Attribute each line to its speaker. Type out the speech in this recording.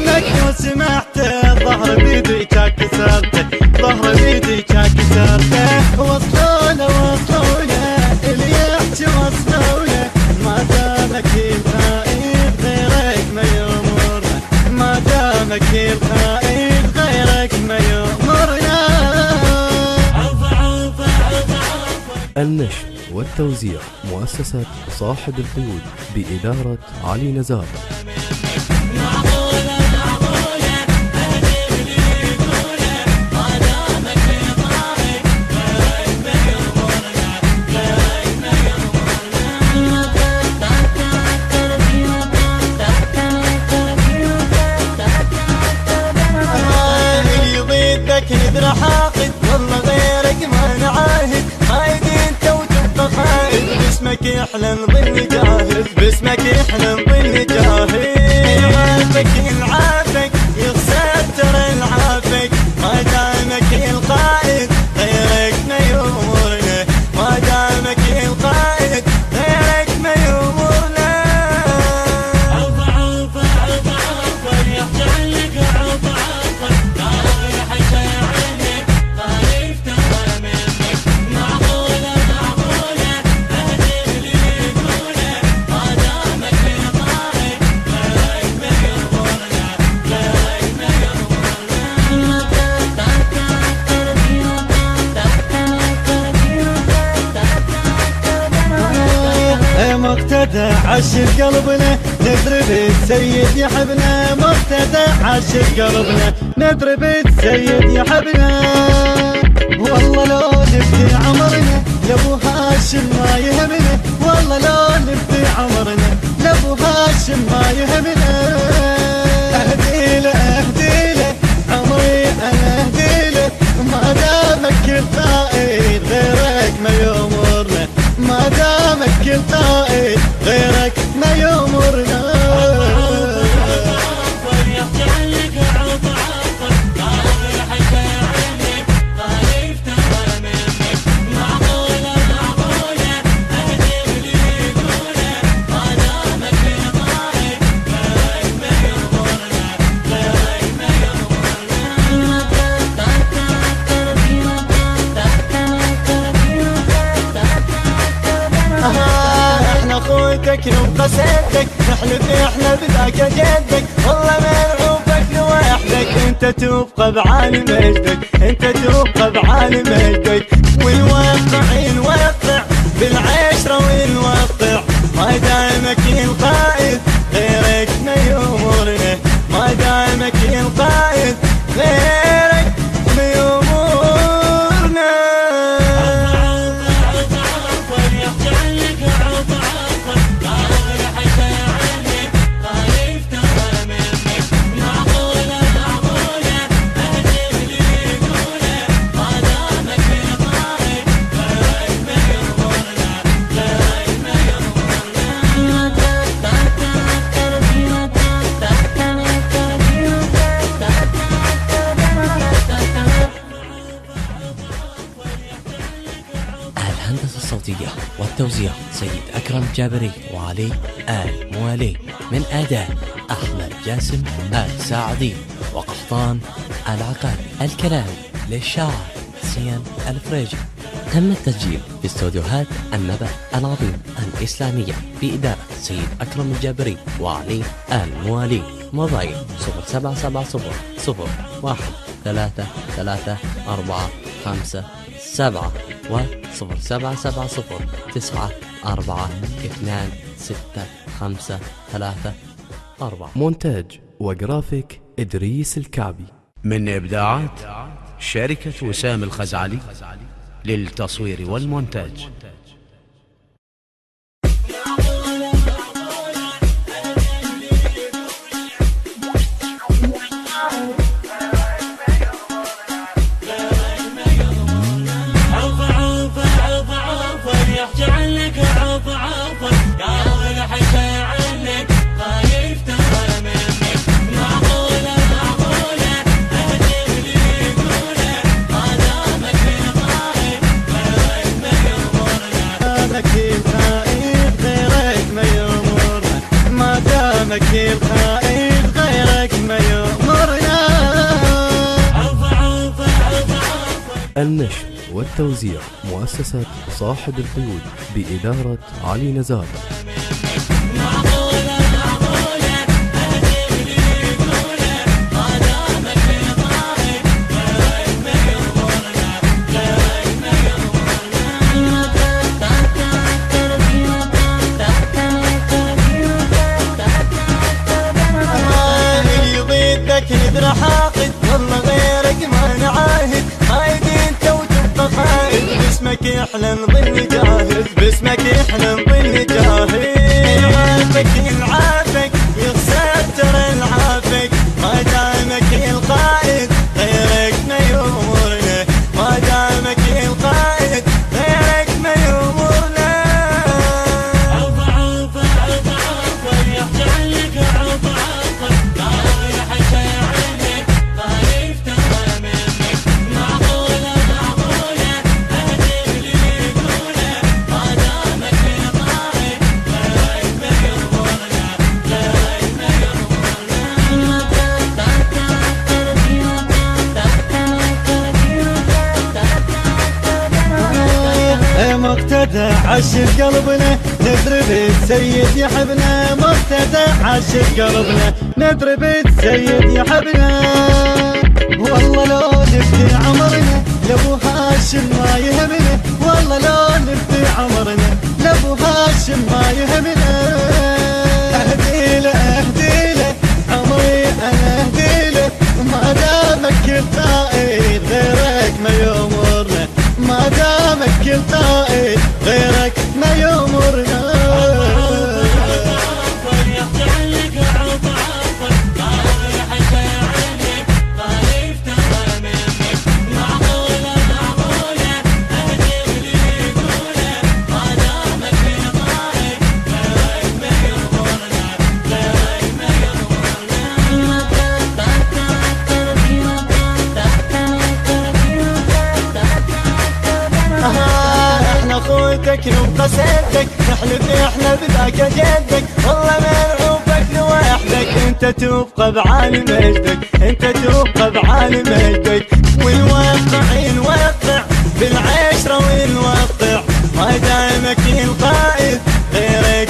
Speaker 1: انك لو سمحت ظهر بيدي كسرته، ظهر بيدي كسرته. وصلوله اللي يحكي وصلوله، ما دامك الخايف غيرك ما يمرنا، ما دامك الخايف غيرك ما يمرنا.
Speaker 2: النشر والتوزيع مؤسسة صاحب القيود بإدارة علي نزار.
Speaker 1: يدرى حاقد والله غيرك ما نعاهد، قايد انت وتبقى قائد، باسمك يحلى نظل جاهد، باسمك يحلى نظل جاهد. العافك العافك يخسر ترى العافك، ما دامك القائد غيرك ما يمرنا، ما دامك القائد غيرك ما يمرنا.
Speaker 3: عوفة عوفة عوفة عوفة يحجع لك عوفة عوفة،
Speaker 1: مقتدى عشق قلبنا نضرب السيد يحبنا، مقتدى عشق قلبنا نضرب السيد يحبنا. والله لو نبدي عمرنا لابو هاشم ما يهمنا، والله لو نبدي عمرنا لابو هاشم ما يهمنا. اهديله اهديله عمري انا اهديله، ما دامك القائد غيرك ما يمرنا، ما دامك القائد غيرك ما يمرنا. احنا اخوتك نبقى سيدك، نحلف احنا بذاك جدك، والله ما نعوفك لوحدك، انت تبقى بعالي مجدك، انت تبقى بعالي مجدك. والواقع الواقع بالعشرة والواقع، ما دامك القائد غيرك ما يمرنا، ما دامك القائد غيرك ما يمرنا.
Speaker 3: الهندسة الصوتية والتوزيع سيد أكرم جابري وعلي آل موالي، من أداء أحمد جاسم الساعدي وقحطان العقاد. الكلام للشاعر سيان الفريجي. تم التسجيل في استوديوهات النبأ العظيم الإسلامية بإدارة سيد أكرم الجابري وعلي آل موالي. موبايل 0770-13345 و 0770-942654.
Speaker 2: مونتاج وجرافيك إدريس الكعبي.
Speaker 4: من إبداعات شركة وسام الخزعلي للتصوير والمونتاج.
Speaker 1: الخائف غيرك ما
Speaker 2: النشر والتوزيع مؤسسة صاحب القيود بإدارة علي نزار.
Speaker 1: ندرى حاقد والله غيرك ما نعاهد، قايد انت وتبقى قايد، باسمك احنا نظل جاهد، باسمك احنا نظل جاهد. يعافك يلعافك يخسر ترى العافك، ما دامك القائد غيرك ما يأمرنا، ما دامك القائد غيرك ما يأمرنا.
Speaker 5: عوف عوف عوف عوف يحجع لك عوف عوف
Speaker 1: مقتدى عشق قلبنا نضرب السيد يحبنا، مقتدى عشق قلبنا نضرب السيد يحبنا. والله لو نفدي عمرنا لابو هاشم ما يهمنا، والله لو نفدي عمرنا لابو هاشم ما يهمنا. اهديله اهديله عمري انا اهديله، ما دامك القائد غيرك ما يأمرنا، ما دامك القائد غيرك ما يأمرنا. احنا اخوتك نبقى سيدك، نحلف احنا بذاك جدك، والله ما نعوفك لوحدك، انت تبقى بعالي مجدك، انت تبقى بعالي مجدك. ونوقع نوقع بالعشرة ونوقع، ما دامك القائد غيرك